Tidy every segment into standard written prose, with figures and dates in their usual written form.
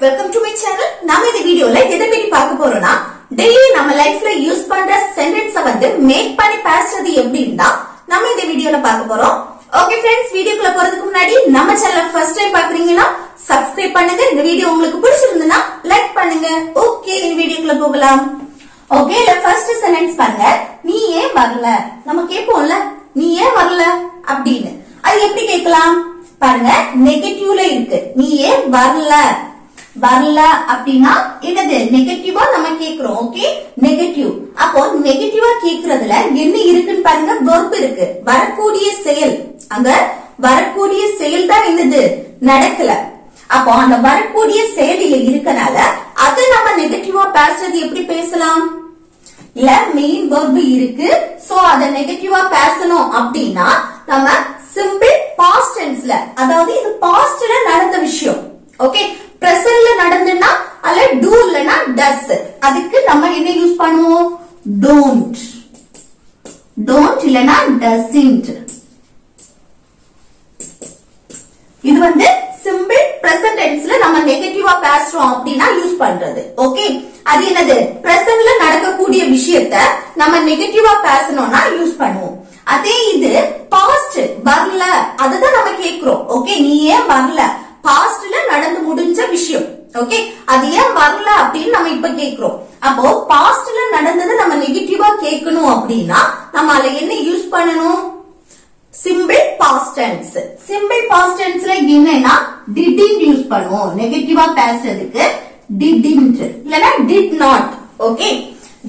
welcome to my channel. நாம இந்த வீடியோல எதை பத்தி பார்க்க போறோம்னா டெய்லி நம்ம லைஃப்ல யூஸ் பண்ற சென்டென்ஸ வந்து மேக் பண்ணி பேசுறது எப்படின்னா நாம இந்த வீடியோல பார்க்க போறோம். ஓகே फ्रेंड्स, வீடியோக்குள்ள போறதுக்கு முன்னாடி நம்ம சேனலை ஃபர்ஸ்ட் டைம் பாக்குறீங்கன்னா சப்ஸ்கிரைப் பண்ணுங்க. இந்த வீடியோ உங்களுக்கு பிடிச்சிருந்தா லைக் பண்ணுங்க. ஓகே, இந்த வீடியோக்குள்ள போகலாம். ஓகே, இந்த ஃபர்ஸ்ட் சென்டென்ஸ் பாருங்க. நீ ஏன் வரல? நம்ம கேப்போம்ல, நீ ஏன் வரல அப்படின்னு. அது எப்படி கேட்கலாம் பாருங்க. நெகட்டிவ்ல இருக்கு. நீ ஏன் வரல வரல அப்படின்னா என்னது? நெகட்டிவா நம்ம கேக்குறோம். Okay, negative. அப்போ நெகட்டிவா கேக்குறதுல என்ன இருக்குன்னு பாருங்க. வெர்ப் இருக்கு, வரக்கூடிய செயல். அங்க வரக்கூடிய செயல் தான் என்னது? நடக்கல. அப்போ அந்த வரக்கூடிய செயலில இருக்கனால அது நம்ம நெகட்டிவா பேசுறது எப்படி பேசலாம்? இல்ல மெயின் வெர்ப் இருக்கு, சோ அத நெகட்டிவா பேசணும் அப்படின்னா நம்ம சிம்பிள் பாஸ்ட் டென்ஸ்ல, அதாவது இது பாஸ்ட்ல நடந்த விஷயம். ஓகே, பிரசன்ட்ல நடந்துன்னா அல்ல do இல்லனா does. அதுக்கு நம்ம என்ன யூஸ் பண்ணுவோம்? don't. don't இல்லனா doesn't. இது வந்து சிம்பிள் பிரசன்ட் டென்ஸ்ல நம்ம நெகட்டிவா பேசுறோம் அப்படினா யூஸ் பண்றது. ஓகே, அது என்னது? பிரசன்ட்ல நடக்கக்கூடிய விஷயத்தை நம்ம நெகட்டிவா பேசணும்னா யூஸ் பண்ணுவோம். அதே இது பாஸ்ட் வரல, அதுதான் நம்ம கேக்குறோம். ஓகே, நீ ஏன் வரல? பாஸ்ட்ல நடந்து முடிஞ்ச விஷயம். ஓகே, அது ஏன் வரல அப்படின்னு நம்ம இப்ப கேக்குறோம். அப்போ பாஸ்ட்ல நடந்தது நம்ம நெகட்டிவா கேட்கணும் அப்படின்னா நம்ம அதுல என்ன யூஸ் பண்ணணும்? Simple past tense. Simple past டென்ஸ்ல என்னன்னா didn't யூஸ் பண்ணுவோம். நெகட்டிவா பேசுறதுக்கு didn't இல்லனா did not. Okay,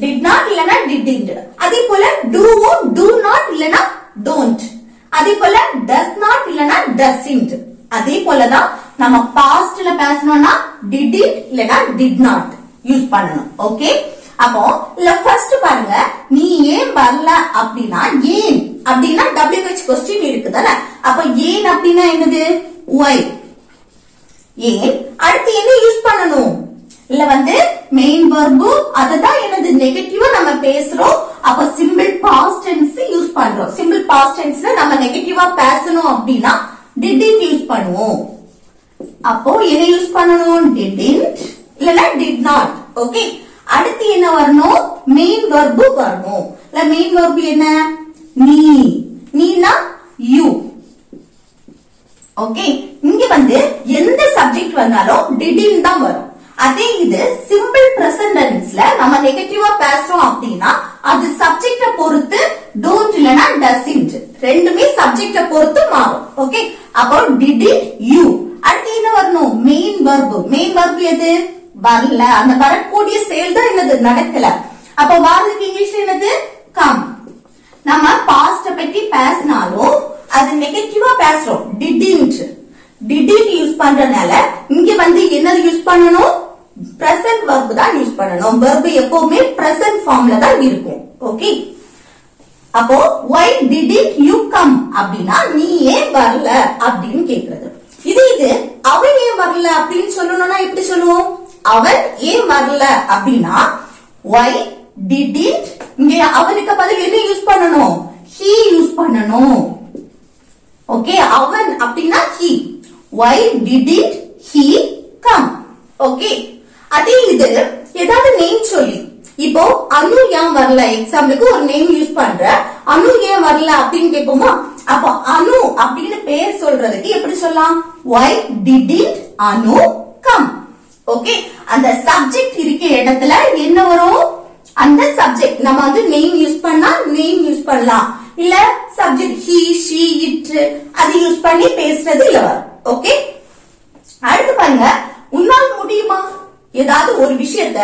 did not இல்லனா didn't. அதே போல do do not இல்லனா don't. அதே போல does not இல்லனா doesn't. அதே போலதான் நம்ம பாஸ்ட்ல பேசணும்னா didn't இல்லனா did not யூஸ் பண்ணணும். ஓகே, அப்போ இல்ல ஃபர்ஸ்ட் பாருங்க. நீ ஏன் வரல அப்படின்னா ஏன் அப்படின்னா WH क्वेश्चन இருக்குதானே. அப்ப ஏன் அப்படின்னா என்னது? why. ஏன் அடுத்து என்ன யூஸ் பண்ணணும்? இல்ல வந்து மெயின் வெர்ப், அதுதான் என்னது? நெகட்டிவா நம்ம பேசுறோம். அப்ப சிம்பிள் பாஸ்ட் டென்ஸ் யூஸ் பண்றோம். சிம்பிள் பாஸ்ட் டென்ஸ்ல நம்ம நெகட்டிவா பேசணும் அப்படின்னா didn't யூஸ் பண்ணுவோம். அப்போ என்ன யூஸ் பண்ணணும்? didn't இல்லனா did not. ஓகே, அடுத்து என்ன வரணும்? மெயின் வெர்ப் வரணும். இல்ல மெயின் வெர்ப் என்ன? நீ. நீனா you. ஓகே, இங்க வந்து எந்த சப்ஜெக்ட் வந்தாலும் didn't தான் வரும். அதே இது சிம்பிள் பிரசன்ட் டென்ஸ்ல நம்ம நெகட்டிவா பேசுறோம் அப்படின்னா அது சப்ஜெக்ட பொறுத்து don't இல்லனா doesn't, ரெண்டுமே சப்ஜெக்ட பொறுத்து மாறும். ஓகே, அப்போ didn't you. அடுத்து என்ன வரணும்? Main verb. மெயின் வெர்ப் எது? வரல. அந்த வரக்கூடிய செயல் தான் என்னது? நடக்கல. அப்ப வரதுக்கு இங்கிலீஷ்ல என்னது? come. நம்ம பாஸ்ட பத்தி பேசினாலும் அது நெகட்டிவா பேசுறோம். didn't யூஸ் பண்றதுனால இங்க வந்து என்னது யூஸ் பண்ணணும்? பிரசன்ட் வெர்ப் தான் யூஸ் பண்ணணும். வெர்ப் எப்பவுமே பிரசன்ட் ஃபார்ம்ல தான் இருக்கும். ஓகே, அப்போ why didn't you come அப்படின்னா நீ ஏன் வரல அப்படின்னு கேக்குறது. இது அவன் ஏன் வரல அப்படின்னு சொல்லணும்னா எப்படி சொல்லுவோம்? அவன் ஏன் வரல அப்படின்னா why didn't, இங்க அவனுக்கு பதில் என்ன யூஸ் பண்ணணும்? he யூஸ் பண்ணணும். ஓகே, அவன் அப்படின்னா he. why didn't he come? Okay, அதே இது ஏதாவது நேம் சொல்லி, இப்போ அனு ஏன் வரல, எக்ஸாம்பிளுக்கு ஒரு நேம் யூஸ் பண்ற, அனு ஏன் வரல அப்படின்னு கேட்போமா? அப்போ அனு அப்படின்னு பேர் சொல்றதுக்கு எப்படி சொல்லலாம்? why didn't Anu come? Okay, அந்த சப்ஜெக்ட் இருக்க இடத்துல என்ன வரும்? அந்த சப்ஜெக்ட் நம்ம வந்து நேம் யூஸ் பண்ணா நேம் யூஸ் பண்ணலாம். இல்ல சப்ஜெக்ட் he she it அது யூஸ் பண்ணி பேசுறது இல்ல வரும். ஓகே, அடுத்து பாருங்க. உன்னால முடியுமா? ஏதாவது ஒரு விஷயத்த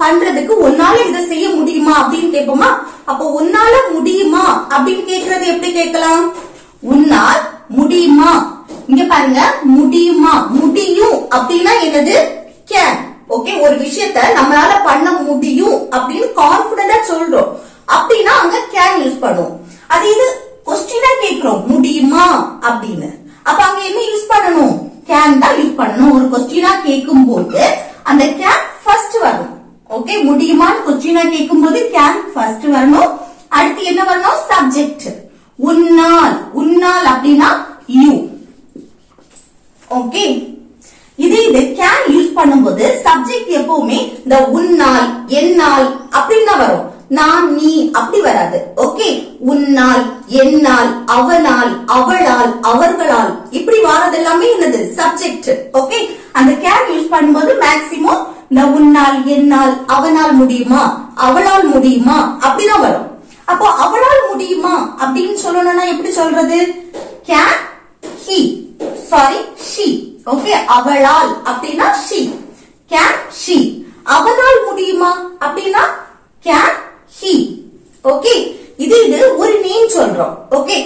பண்றதுக்கு உன்னால இதை செய்ய முடியுமா அப்படின்னு கேட்போமா? அப்போ உன்னால முடியுமா அப்படின்னு கேக்குறது எப்படி கேட்கலாம்? உன்னால் முடியுமா. இங்க பாருங்க, முடியுமா, முடியும் அப்படின்னா என்னது? கேன். ஓகே, ஒரு விஷயத்த நம்மளால பண்ண முடியும் அப்படின்னு கான்பிடண்டா சொல்றோம் அப்படின்னா அங்க கேன் யூஸ் பண்ணுவோம். அது இது கொஸ்டினா கேக்குறோம், முடியுமா அப்படின்னு. அப்ப அங்க என்ன யூஸ் பண்ணணும்? கேன் தான் யூஸ் பண்ணணும். ஒரு கொஸ்டினா கேட்கும் போது அந்த கேன் ஃபர்ஸ்ட் வரணும். ஓகே, முடியுமான்னு கொஸ்டினா கேட்கும் போது கேன் ஃபர்ஸ்ட் வரணும். அடுத்து என்ன வரணும்? சப்ஜெக்ட். உன்னால். உன்னால் அப்படின்னா யூ. ஓகே, இது கேன் யூஸ் பண்ணும்போது சப்ஜெக்ட் எப்பவுமே இந்த உன்னால் என்னால் அப்படின்னு தான் வரும். நான் நீ அப்படி வராது. ஓகே, உன்னால் என்னால் அவனால் அவளால் அவர்களால் இப்படி வரது எல்லாமே என்னது சப்ஜெக்ட். ஓகே, அந்த கேன் யூஸ் பண்ணும்போது மேக்சிமம் இந்த உன்னால் என்னால் அவனால் முடியுமா அவளால் முடியுமா அப்படிதான் வரும். அப்போ அவளால் முடியுமா அப்படின்னு சொல்லணும்னா எப்படி சொல்றது? Can he sorry she. Okay, அவளால் அப்படின்னா ஷி. Can she. அவனால் முடியுமா அப்படின்னா கேன் ஹி. ஓகே, இது ஒரு நேம் சொல்றோம். ஓகே,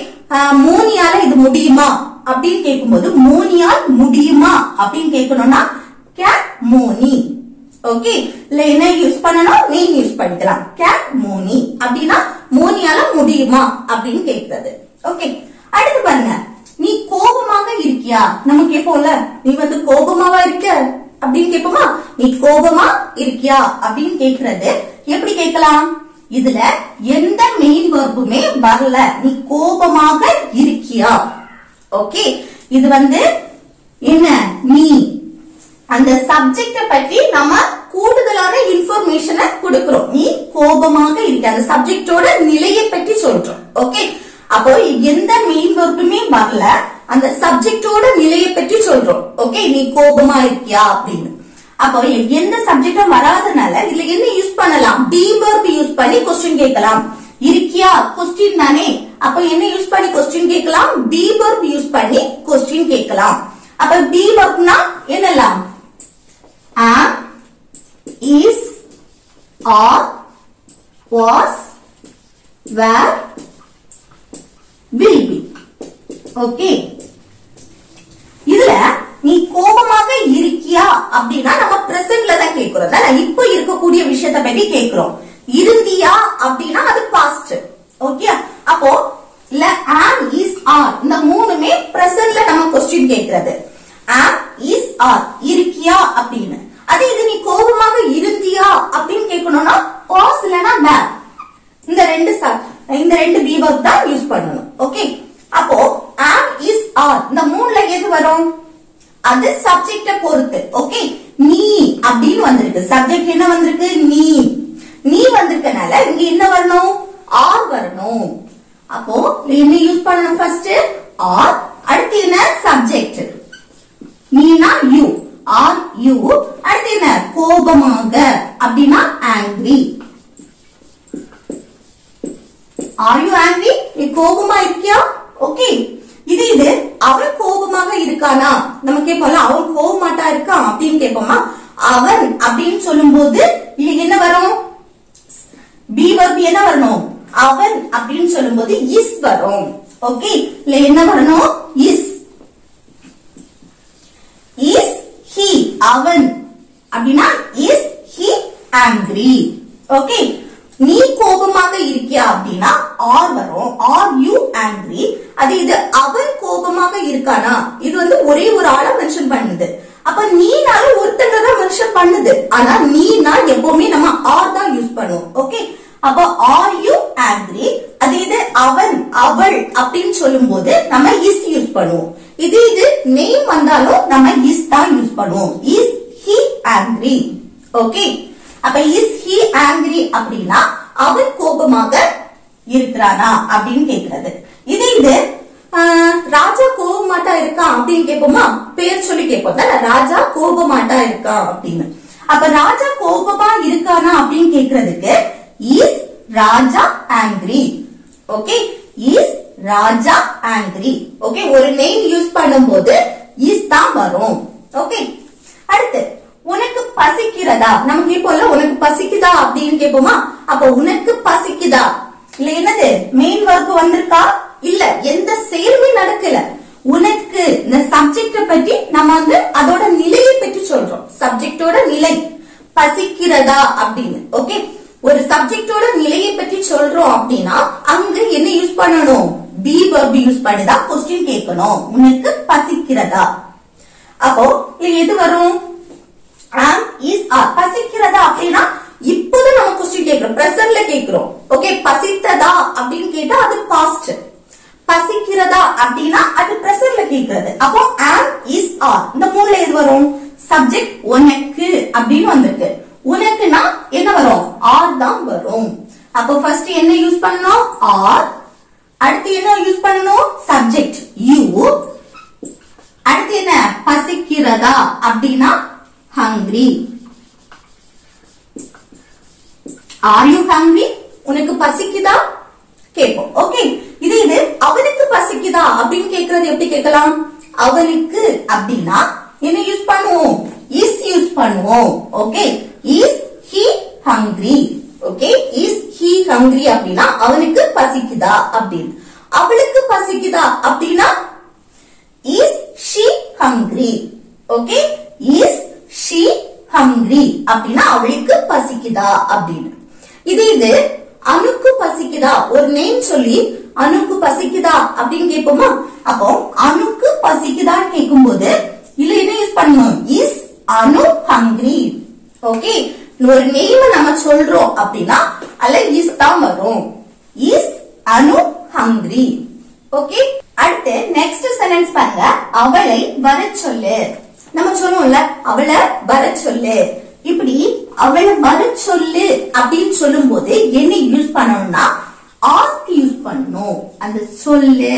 மோனியால இது முடியுமா அப்படின்னு கேட்கும்போது மோனியால் முடியுமா அப்படின்னு கேட்கணும்னா கேன் மோனி. ஓகே, இல்ல என்ன யூஸ் பண்ணணும்? நேம் யூஸ் பண்ணிக்கலாம். கேன் மோனி அப்படின்னா மோனியால முடியுமா அப்படின்னு கேட்கிறது. ஓகே, அடுத்து பாருங்க, நீ கோபமாக இருக்கியா நம்ம கேட்போம்ல. நீ கோபமாவா இருக்க அப்படின்னு கேட்போமா? நீ கோபமா இருக்கியா அப்படின்னு கேட்கறது எப்படி கேட்கலாம்? இதுல எந்த மெயின் வெர்புமே வரல. நீ கோபமாக இருக்கியா. ஓகே, இது என்ன? நீ அந்த சப்ஜெக்ட பத்தி நம்ம கூடுதலான இன்ஃபர்மேஷனை கொடுக்கிறோம். நீ கோபமாக இருக்க அந்த சப்ஜெக்டோட நிலையை பற்றி சொல்றோம். ஓகே, அப்போ எந்த மெயின் வெர்புமே வரல, அந்த சப்ஜெக்டோட நிலையை பற்றி சொல்றோம். ஓகே, நீ கோபமா இருக்கியா அப்படின்னு. அப்போ எந்த சப்ஜெக்டும் வராதனால இதுல என்ன யூஸ் பண்ணலாம்? பி வெர்ப் யூஸ் பண்ணி क्वेश्चन கேட்கலாம். இருக்கியா क्वेश्चन தானே, அப்ப என்ன யூஸ் பண்ணி क्वेश्चन கேட்கலாம்? பி வெர்ப் யூஸ் பண்ணி क्वेश्चन கேட்கலாம். அப்ப பி வெர்ப்னா என்னலாம்? am, is, are, was, were, will be. Okay, இதுல நீ கோபமாக இருக்கியா அப்படின்னா நம்ம பிரசன்ட்ல தான் கேக்குறோம் தானே, இப்போ இருக்கக்கூடிய விஷயத்தை பத்தி கேக்குறோம். இருந்தியா அப்படின்னா அது பாஸ்ட். ஓகே, அப்போ இல்ல am, is, are இந்த மூணுமே பிரசன்ட்ல நம்ம क्वेश्चन கேக்குறது. am, is, are இருக்கியா அப்படின்னு. அது இது நீ கோபமாக இருந்தியா அப்படின்னு கேட்கணும்னா was இல்லனா were இந்த ரெண்டு பி வெர்ப் தான் யூஸ் பண்ணணும். ஓகே, அப்போ am, is, are இந்த மூணுல எது வரும்? அது சப்ஜெக்ட பொறுத்து. ஓகே, நீ அப்படின்னு வந்திருக்கு. சப்ஜெக்ட் என்ன வந்திருக்கு? நீ வந்திருக்கனால இங்க என்ன வரணும்? ஆர் வரணும். அப்போ என்ன யூஸ் பண்ணணும்? ஃபர்ஸ்ட் ஆர், அடுத்து என்ன? Subject. Neena you, are you, அடுத்து என்ன? கோபமாக அப்படின்னா ஆங்கிரி. Are you angry? நீ கோபமா இருக்கியா? ஓகே, இது அவன் கோபமாக இருக்கானா நம்ம கேட்போம்ல. அவன் கோபமாட்டா இருக்கான் அப்படின்னு கேட்போமா? அவன் அப்படின்னு சொல்லும் போது என்ன வரும்? பி வெர்ப் என்ன வரணும்? அவன் அப்படின்னு சொல்லும் போது இஸ் வரும். ஓகே, இல்ல என்ன வரணும்? இஸ். இஸ் ஹி அவன் அப்படின்னா இஸ் ஹி ஆங்கிரி. ஓகே, நீ கோபமாக இருக்கியா அப்படின்னா ஆர் வரும். Are you angry. அது இது அவன் கோபமாக இருக்கானா, இது ஒரே ஒரு ஆளை மென்ஷன் பண்ணுது. அப்ப நீனால ஒருத்தங்க தான் மென்ஷன் பண்ணுது. ஆனா நீனா எப்பவுமே நம்ம ஆர் தான் யூஸ் பண்ணுவோம். ஓகே, அப்ப ஆர் யூ ஆங்கிரி. அது இது அவன் அவள் அப்படின்னு சொல்லும் போது நம்ம இஸ் யூஸ் பண்ணுவோம். இது நேம் வந்தாலும் நம்ம இஸ் தான் யூஸ் பண்ணுவோம். Is he angry. ஓகே, அப்ப இஸ் ஹி ஆங்கிரி அப்படின்னா அவன் கோபமாக இருக்கிறானா அப்படின்னு கேக்குறது. இது ராஜா கோபமாட்டா இருக்கான் அப்படின்னு கேட்போமா? பேர் சொல்லி கேட்போம். ராஜா கோபமாட்டா இருக்கான் அப்படின்னு. அப்ப ராஜா கோபமா இருக்கானா அப்படின்னு கேக்குறதுக்கு is Raja angry. Okay, is Raja angry. Okay, ஒரு நேம் யூஸ் பண்ணும்போது இஸ் தான் வரும். ஓகே, அடுத்து உனக்கு பசிக்கிறதா நம்ம கேட்போம்ல. உனக்கு பசிக்குதா அப்படின்னு கேட்போமா? அப்ப உனக்கு பசிக்குதா இல்ல என்னது மெயின் வெர்ப் வந்திருக்கா? இல்ல, எந்த செயலுமே நடக்கல. உனக்கு இந்த சப்ஜெக்ட பத்தி நம்ம அதோட நிலையை பற்றி சொல்றோம். சப்ஜெக்டோட நிலை பசிக்கிறதா அப்படின்னு. ஓகே, ஒரு சப்ஜெக்டோட நிலையை பற்றி சொல்றோம் அப்படின்னா அங்க என்ன யூஸ் பண்ணணும்? பி வெர்ப் யூஸ் பண்ணிதான் क्वेश्चन கேட்கணும். உனக்கு பசிக்கிறதா. அப்போ எது வரும்? am, is, are. பசிக்கிறதா அப்படின்னா இப்போதான் நம்ம क्वेश्चन கேக்குறோம், பிரசன்ட்ல கேக்குறோம். ஓகே, பசித்ததா அப்படின்னு கேட்டா அது பாஸ்ட். பசிக்கிறதா அப்படின்னா அது பிரசன்ட்ல கேக்குறது. அப்போ am, is, are இந்த மூணுல எது வரும்? சப்ஜெக்ட் உனக்கு அப்படின்னு வந்திருக்கு. உனக்குனா என்ன வரும்? ஆர் தான் வரும். அப்போ ஃபர்ஸ்ட் என்ன யூஸ் பண்ணணும்? ஆர். அடுத்து என்ன யூஸ் பண்ணணும்? Subject you. அடுத்து என்ன? பசிக்கிறதா அப்படின்னா ஹங்கிரி. Are you hungry? உனக்கு பசிக்குதா கேட்போம். ஓகே, இது அவனுக்கு பசிக்குதா அப்படின்னு கேக்குறது எப்படி கேட்கலாம்? அவனுக்கு அப்படின்னா என்ன யூஸ் பண்ணுவோம்? இஸ் யூஸ் பண்ணுவோம். Okay, is he hungry. Okay, is he hungry அப்படின்னா அவனுக்கு பசிக்குதா அப்படின்னு. அவளுக்கு பசிக்குதா அப்படின்னா is she hungry. Okay, is she hungry அப்படின்னா அவளுக்கு பசிக்குதா அப்படின்னு. இது அனுக்கு பசிக்குதா, ஒரு நேம் சொல்லி அனுக்கு பசிக்குதா அப்படின்னு கேட்போமா? அப்போ அனுக்கு பசிக்குதான்னு கேட்கும் போது இல்ல என்ன யூஸ் பண்ணணும்? Is Anu hungry. ஓகே, ஒரு நேம் நம்ம சொல்றோம் அப்படின்னா அல்ல இஸ் தான் வரும். Is Anu hungry. ஓகே, அடுத்து நெக்ஸ்ட் சென்டென்ஸ் பாருங்க. அவளை வர சொல்லு. நம்ம சொல்லுவோம்ல அவளை வர சொல்லு. இப்படி அவளை வர சொல்லு அப்படின்னு சொல்லும் போது என்ன யூஸ் பண்ணணும்னா ஆஸ்க் யூஸ் பண்ணணும். அந்த சொல்லு,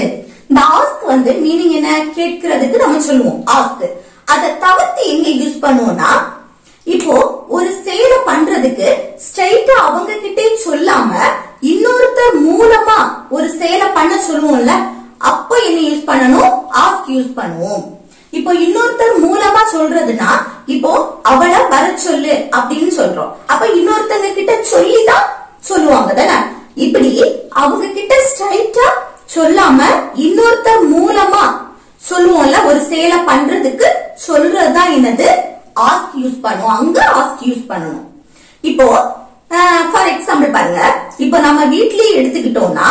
இந்த ஆஸ்க் வந்து மீனிங் என்ன? கேட்கிறதுக்கு நம்ம சொல்லுவோம் ஆஸ்க். அதை தவிர்த்து எங்க யூஸ் பண்ணுவோம்னா இப்போ ஒரு செயலை பண்றதுக்கு ஸ்ட்ரைட்டா அவங்க கிட்டே சொல்லாம இன்னொருத்தர் மூலமா ஒரு செயலை பண்ண சொல்லுவோம்ல, அப்போ என்ன யூஸ் பண்ணணும்? ஆஸ்க் யூஸ் பண்ணுவோம். இப்போ இன்னொருத்தர் மூலமா சொல்றதுன்னா இப்போ அவளை வர சொல்லு அப்படின்னு சொல்றோம். அப்ப இன்னொருத்தங்க கிட்ட சொல்லிதான் சொல்லுவாங்க தானே. இப்படி அவங்க கிட்ட ஸ்ட்ரைட்டா சொல்லாம இன்னொருத்தர் மூலமா சொல்லுவோம்ல, ஒரு செயலை பண்றதுக்கு சொல்றதுதான் என்னது? ஆஸ்க் யூஸ் பண்ணுவோம். அங்க ஆஸ்க் யூஸ் பண்ணணும். இப்போ ஃபார் எக்ஸாம்பிள் பாருங்க, இப்போ நம்ம வீட்லயே எடுத்துக்கிட்டோம்னா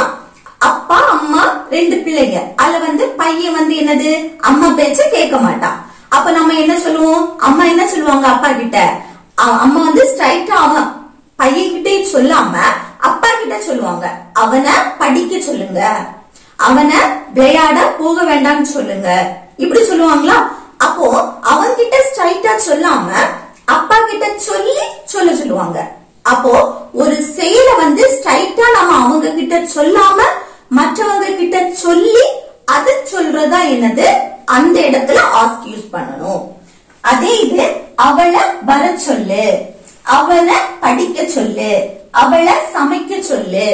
அப்பா அம்மா ரெண்டு பிள்ளைங்க. அதுல வந்து பையன் வந்து என்னது? அம்மா பேச்ச கேட்க மாட்டான். அப்ப நம்ம என்ன சொல்லுவோம்? அம்மா என்ன சொல்லுவாங்க அப்பா கிட்ட? அம்மா வந்து ஸ்ட்ரைட்டா அவன் பையன் கிட்டே சொல்லாம அப்பா கிட்ட சொல்லுவாங்க, அவனை படிக்க சொல்லுங்க, அவனை விளையாட போக வேண்டாம்னு சொல்லுங்க, இப்படி சொல்லுவாங்களா? அப்போ அவன் கிட்ட ஸ்ட்ரைட்டா சொல்லாம அப்பா கிட்ட சொல்லி சொல்லுவாங்க. அப்போ ஒரு செயலை வந்து ஸ்ட்ரைட்டா நம்ம அவங்க கிட்ட சொல்லாம மற்றவங்க கிட்ட சொல்லி அது சொல்றதா என்னது? அந்த இடத்துல ஆஸ்க் யூஸ் பண்ணணும். அதே இது அவளை வர சொல்லு, அவளை படிக்க சொல்லு, அவளை சமைக்க சொல்லு,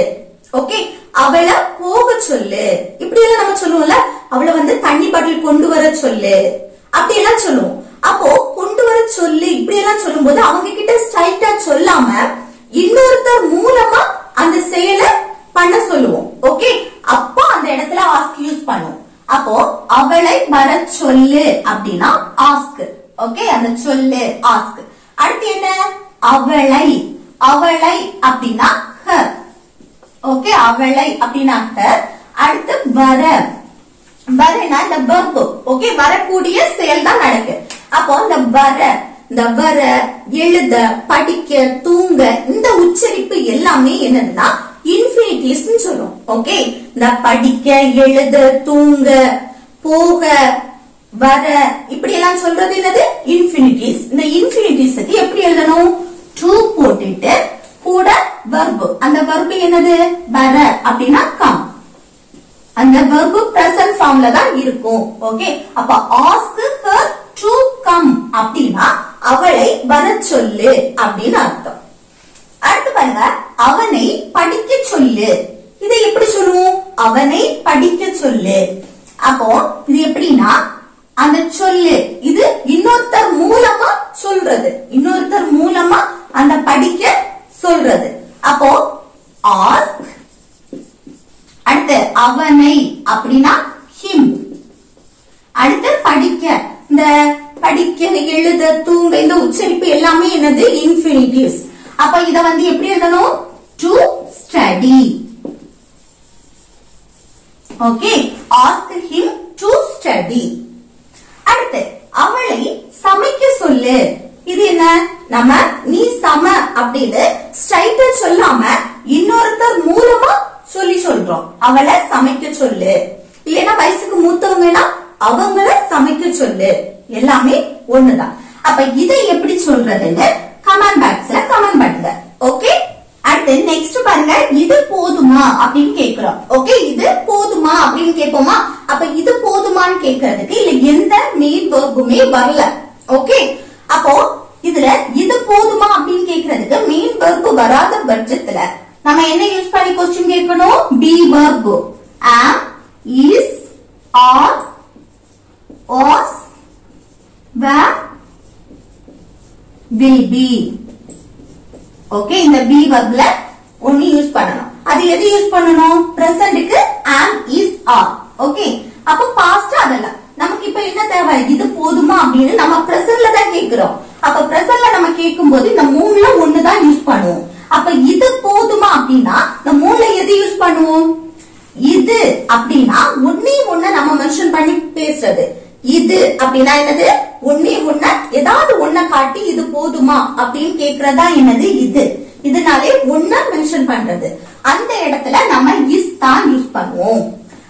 ஓகே, அவளை போக சொல்லு, இப்படி எல்லாம் நம்ம சொல்லுவோம்ல. அவளை வந்து தண்ணி பாட்டில் கொண்டு வர சொல்லு, அப்படி எல்லாம் சொல்லுவோம். அப்போ கொண்டு வர சொல்லு இப்படி எல்லாம் சொல்லும் போது அவங்க கிட்ட ஸ்ட்ரைட்டா சொல்லாம இன்னொருத்தர் மூலமா அந்த செயலை பண்ண சொல்லுவோம். ஓகே, அப்போ அந்த இடத்துல ஆஸ்க் யூஸ் பண்ணுவோம். அப்போ அவளை வர சொல்லு அப்படின்னா ஆஸ்க். ஓகே, அந்த சொல்லு ஆஸ்க். அடுத்து என்ன? அவளை. அவளை அப்படின்னா ஹர். ஓகே, அவளை அப்படின்னா ஹர். அடுத்து வர. வரனா இந்த verb. ஓகே, வரக்கூடிய செயல் தான் நடக்கு. அப்போ இந்த வர, எழுத, படிக்க, தூங்க, இந்த உச்சரிப்பு எல்லாமே என்னதுன்னா இன்ஃபினிட்டிவ்ஸ் சொல்லும். ஓகே, இந்த படிக்க, எழுத, தூங்க, போக, வர, இப்படி எல்லாம் சொல்றது என்னது? இன்ஃபினிட்டிவ்ஸ். இந்த இன்ஃபினிட்டிவ்ஸ்க்கு எப்படி எழுதணும்? டு போட்டுட்டு கூட verb. அந்த verb என்னது? வர அப்படின்னா கம். அந்த verb present formல தான் இருக்கும். ஓகே, அப்ப ask her to come அப்படின்னா அவளை வர சொல்லு அப்படின்னு அர்த்தம். அடுத்து பாருங்க, அவனை படிக்க சொல்லு. இதை எப்படி சொல்லுவோம்? அவனை படிக்க சொல்லு. அப்போ இது எப்படின்னா அந்த சொல்லு இது இன்னொருத்தர் மூலமா சொல்றது, இன்னொருத்தர் மூலமா அந்த படிக்க சொல்றது. அப்போ ask. அடுத்து அவனை அப்படின்னா him. அடுத்து படிக்க, இந்த படிக்க, எழுத, தூங்க, இந்த உச்சரிப்பு எல்லாமே என்னது? இன்ஃபினிட்டிவ்ஸ். அப்ப இத வந்து எப்படி எழுதணும்? to study. Okay, ask him to study. அடுத்து அவளை சமைக்க சொல்லு. இது என்ன? நம்ம நீ சம அப்படின்னு ஸ்ட்ரைட்டா சொல்லாம இன்னொருத்தர் மூலமா சொல்லி சொல்றோம். அவளை சமைக்க சொல்லு. இல்லைன்னா வயசுக்கு மூத்தவங்கன்னா அவங்கள சமைக்க சொல்லு. எல்லாமே ஒண்ணுதான். அப்ப இதை எப்படி சொல்றதுன்னு கமெண்ட் பாக்ஸ்ல கமெண்ட் பண்ணுங்க. ஓகே, அடுத்து நெக்ஸ்ட் பாருங்க, இது போதுமா அப்படின்னு கேக்குறோம். ஓகே, இது போதுமா அப்படின்னு கேட்போமா? அப்ப இது போதுமான்னு கேக்குறதுக்கு இல்ல எந்த மெயின் வெர்புமே வரல. ஓகே, அப்போ இதுல இது போதுமா அப்படின்னு கேக்குறதுக்கு மெயின் வெர்பு வராத பட்சத்துல நம்ம என்ன யூஸ் பண்ணி क्वेश्चन கேட்கணும்? B verb am, is, are, was, were, will be. Okay, இந்த பி வெர்ப்ல ஒன்னு யூஸ் பண்ணணும். அது எது யூஸ் பண்ணணும்? பிரசன்ட்க்கு am, is, are. ஓகே, அப்ப பாஸ்ட் அதெல்லாம் நமக்கு இப்ப என்ன தேவை? இது போதுமா அப்படின்னு நம்ம பிரசன்ட்ல தான் கேக்குறோம். அப்ப பிரசன்ட்ல நம்ம கேட்கும்போது இந்த மூணுல ஒன்னு தான் யூஸ் பண்ணுவோம். அப்ப இது போதுமா அப்படின்னா இந்த மூணுல எது யூஸ் பண்ணுவோம்? இது அப்படின்னா ஒன்னே ஒண்ண நம்ம மென்ஷன் பண்ணி பேசுறது. இது அப்படின்னா என்னது? ஒன்னே ஒண்ண ஏதாவது ஒண்ண காட்டி இது போதுமா அப்படின்னு கேக்குறதா என்னது? இது. இதனாலே ஒண்ண மென்ஷன் பண்றது. அந்த இடத்துல நம்ம இஸ் தான் யூஸ் பண்ணுவோம்.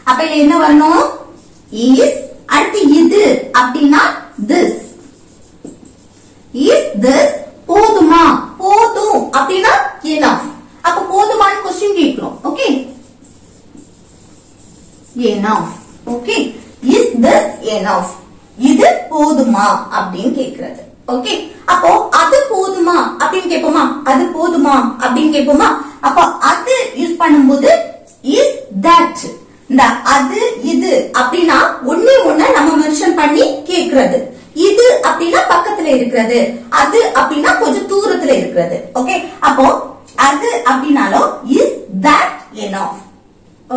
அப்ப இதுல என்ன வரணும்? இஸ். அடுத்து இது அப்படின்னா திஸ். இஸ் திஸ் போதுமா? போதும் அப்படின்னா enough. அப்ப போதுமான்னு क्वेश्चन கேக்குறோம். Okay, enough. Okay, is this enough? இது போதுமா அப்படின்னு கேக்குறது. ஓகே, அப்போ அது போதுமா அப்படின்னு கேட்போமா? அது போதுமா அப்படின்னு கேட்போமா? அப்போ அது யூஸ் பண்ணும்போது is that. இந்த அது இது அப்படின்னா ஒண்ணே ஒண்ண நம்ம மென்ஷன் பண்ணி கேக்குறது. இது அப்படின்னா பக்கத்துல இருக்கிறது, அது அப்படின்னா கொஞ்சம் தூரத்துல இருக்கிறது. ஓகே, அப்போ அது அப்படின்னாலும் is that enough?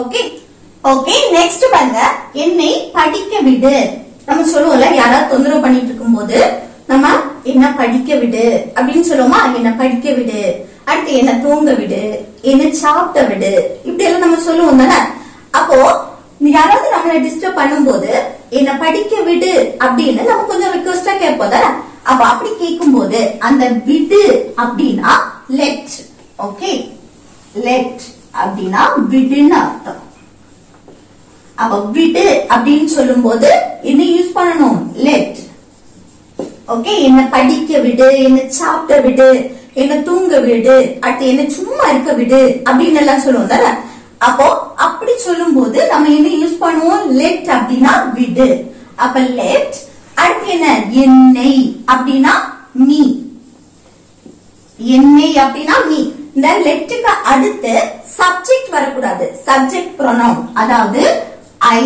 Okay, okay, next பாருங்க, என்னை படிக்க விடு. நம்ம சொல்லுவோம்ல, யாராவது தொந்தரவு பண்ணிட்டு இருக்கும் போது நம்ம என்ன படிக்க விடு அப்படின்னு சொல்லுவோமா? என்ன படிக்க விடு, அடுத்து என்ன தூங்க விடு, என்ன சாப்பிட விடு, இப்படி எல்லாம் நம்ம சொல்லுவோம் தானே. அப்போ யாராவது நம்மளை டிஸ்டர்ப் பண்ணும்போது என்ன படிக்க விடு அப்படின்னு நம்ம கொஞ்சம் ரிக்வெஸ்டா கேட்போம் தானே. அப்ப அப்படி கேட்கும் போது அந்த விடு அப்படின்னா லெட். ஓகே, லெட் அப்படின்னா விடுன்னு அர்த்தம். அப்ப விடு அப்படின்னு சொல்லும் போது என்ன யூஸ் பண்ணணும்? லெட். ஓகே, என்ன படிக்க விடு, என்ன சாப்பிட விடு, என்ன தூங்க விடு, அடுத்து என்ன சும்மா இருக்க விடு அப்படின்னு எல்லாம் சொல்லுவோம் தானே. அப்போ அப்படி சொல்லும் போது நம்ம என்ன யூஸ் பண்ணுவோம்? லெட் அப்படின்னா விடு. அப்ப லெட். அடுத்து என்ன? என்னை அப்படின்னா மீ. என்னை அப்படின்னா மீ. இந்த லெட்டுக்கு அடுத்து சப்ஜெக்ட் வரக்கூடாது. சப்ஜெக்ட் ப்ரொனவுன், அதாவது I,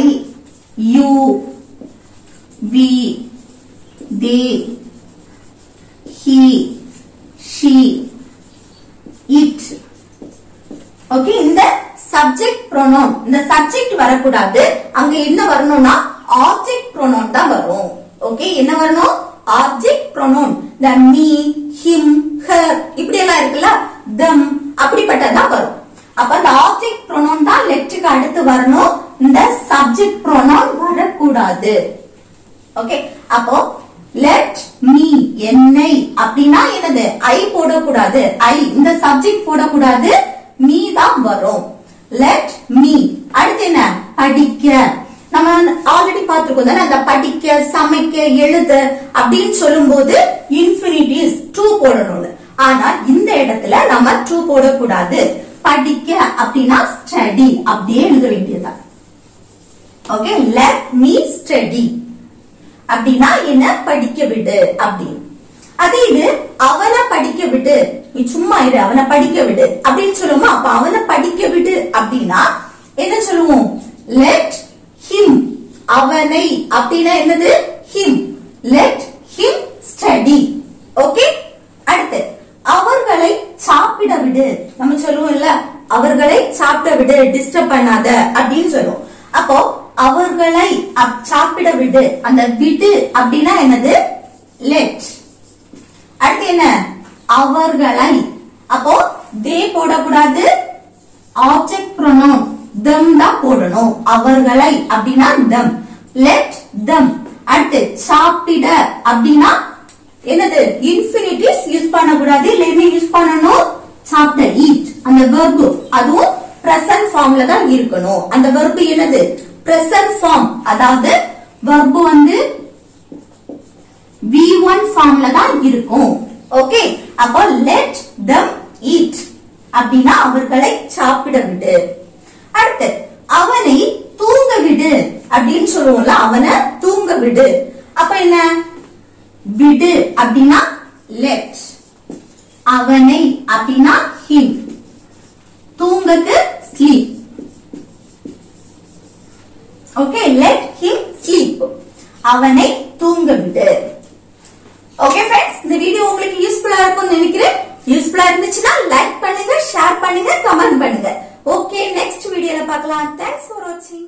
you, we, they, he, she, it. Okay, இந்த சப்ஜெக்ட் ப்ரோனவுன், இந்த சப்ஜெக்ட் வரக்கூடாது. அங்க என்ன வரணும்னா ஆப்ஜெக்ட் ப்ரோனவுன் தான் வரும். ஓகே, என்ன வரணும்? Object pronoun. the me, him, her இப்படி எல்லாம் இருக்குல்ல, them அப்படிப்பட்டதான் வரும். அப்ப அந்த ஆப்ஜெக்ட் ப்ரோனவுன் தான் லெட்டுக்கு அடுத்து வரணும். இந்த சப்ஜெக்ட் ப்ரோனவுன் வரக்கூடாது. ஓகே, அப்போ let me, என்னை அப்படின்னா என்னது? ஐ போடக்கூடாது. ஐ இந்த சப்ஜெக்ட் போடக்கூடாது, மீ தான் வரும். let me. அடுத்து என்ன? படிக்க. நம்ம ஆல்ரெடி பார்த்திருக்கோம் தானே, அந்த படிக்க, சமைக்க, எழுத அப்படின்னு சொல்லும் போது இன்ஃபினிட்டிவ்ஸ் டு போடணும். ஆனா இந்த இடத்துல நம்ம டு போடக்கூடாது. படிக்க அப்படின்னா ஸ்டடி அப்படியே எழுத வேண்டியதுதான். ஓகே, let me study அப்படின்னா என்ன? படிக்க விடு அப்படின்னு. அதே இது அவனை படிக்க விடு, நீ சும்மா இரு, அவனை படிக்க விடு அப்படின்னு சொல்லுவோமா? அப்ப அவனை படிக்க விடு அப்படின்னா என்ன சொல்லுவோம்? Let him. அவனை அப்படின்னா என்னது? Him. Let him study. Okay, அடுத்து அவர்களை சாப்பிட விடு. நம்ம சொல்லுவோம் இல்ல, அவர்களை சாப்பிட விடு, டிஸ்டர்ப் பண்ணாத அப்படின்னு சொல்லுவோம். அப்போ அவர்களை சாப்பிட விடு, அந்த விடு அப்படின்னா என்னது? லெட். அடுத்து என்ன? அவர்களை. அப்போ தே போடக்கூடாது, ஆப்ஜெக்ட் ப்ரோனவுன் them தான் போடணும். அவர்களை அப்படின்னா them. let them. அடுத்து சாப்பிட அப்படின்னா என்னது? இன்ஃபினிட்டிவ்ஸ் யூஸ் பண்ணக்கூடாது, இல்ல யூஸ் பண்ணணும் சாப்பிட, eat. அந்த verb அதுவும் present formல தான் இருக்கணும். அந்த verb என்னது? present form. அதாவது verb வந்து V1 ஃபார்ம்ல தான் இருக்கும். ஓகே, அப்போ let them eat அப்படினா அவர்களை சாப்பிட விடு. அடுத்து அவனை தூங்க விடு அப்படின்னு சொல்லுவோம்ல, அவனை தூங்க விடு. அப்ப என்ன, விடு அப்படினா let, அவனை அப்படினா him, தூங்கக்கு sleep. Okay, let him sleep, அவனை தூங்க விடு. ஓகே फ्रेंड्स, இந்த வீடியோ உங்களுக்கு யூஸ்ஃபுல்லா இருக்கும்னு நினைக்கிறேன். யூஸ்ஃபுல்லா இருந்துச்சுன்னா லைக் பண்ணுங்க, ஷேர் பண்ணுங்க, கமெண்ட் பண்ணுங்க. ஓகே, நெக்ஸ்ட் வீடியோல பார்க்கலாம். Thanks for watching.